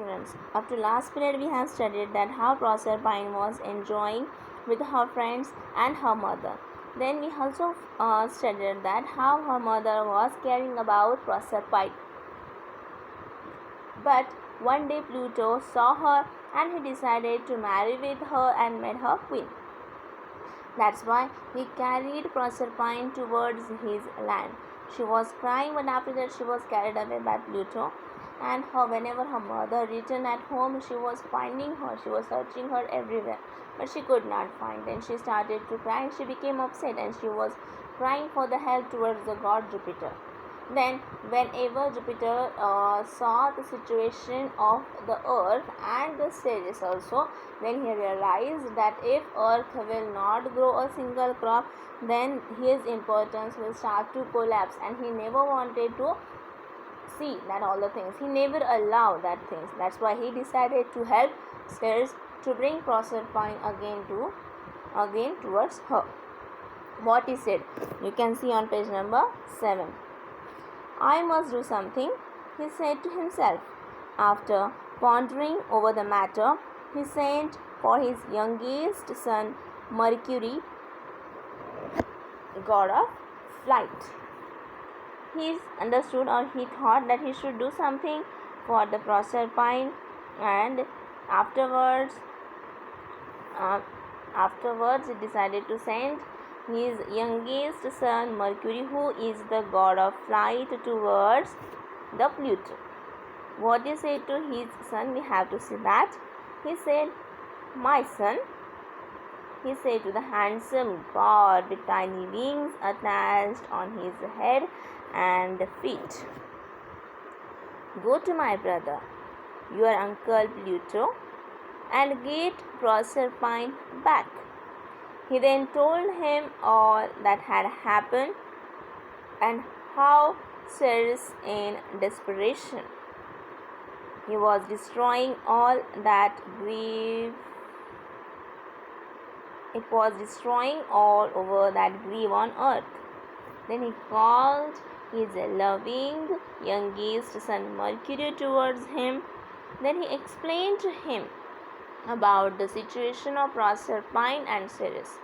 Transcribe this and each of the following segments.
students, up to last period we have studied that how Proserpine was enjoying with her friends and her mother. Then we also studied that how her mother was caring about Proserpine. But one day Pluto saw her and he decided to marry with her and made her queen. That's why he carried Proserpine towards his land. She was crying, but after that she was carried away by Pluto. And whenever her mother returned at home, she was finding her. She was searching her everywhere, but she could not find. Then she started to cry and she became upset and she was crying for the help towards the god Jupiter. Then whenever Jupiter saw the situation of the earth and the Ceres also, then he realized that if earth will not grow a single crop, then his importance will start to collapse, and he never wanted to see that all the things, he never allowed that things. That's why he decided to help Ceres to bring Proserpine again towards her. What he said, you can see on page number 7. I must do something, he said to himself. After pondering over the matter, he sent for his youngest son Mercury, god of flight. He understood, or he thought, that he should do something for the Proserpine, and afterwards he decided to send his youngest son Mercury, who is the god of flight, towards the Pluto. What he said to his son, we have to see that. He said, my son, he said to the handsome god with tiny wings attached on his head and feet, go to my brother, your uncle Pluto, and get Proserpine back. He then told him all that had happened and how Ceres, in desperation, he was destroying all that grief. It was destroying all over that grief on earth. Then he called his loving youngest son Mercury towards him. Then he explained to him about the situation of Proserpine and Ceres.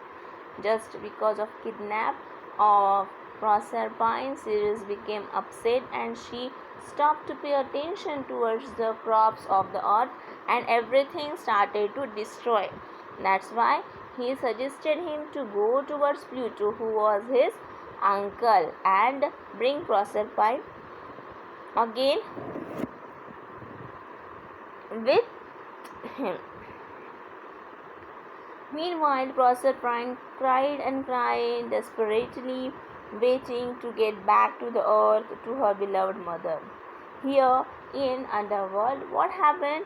Just because of kidnap of Proserpine, Ceres became upset and she stopped to pay attention towards the crops of the earth, and everything started to destroy. That's why he suggested him to go towards Pluto, who was his uncle, and bring Proserpine again with him. Meanwhile, Proserpine cried and cried desperately, waiting to get back to the earth, to her beloved mother. Here in underworld, what happened?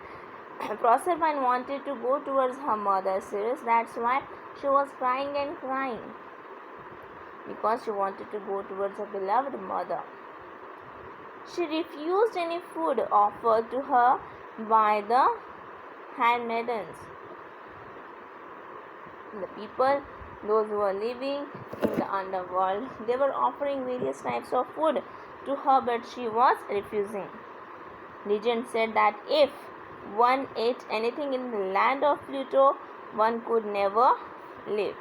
Proserpine wanted to go towards her mother Ceres. That's why she was crying and crying, because she wanted to go towards her beloved mother. She refused any food offered to her by the handmaidens. The people, those who were living in the underworld, they were offering various types of food to her, but she was refusing. Legend said that if one ate anything in the land of Pluto, one could never live.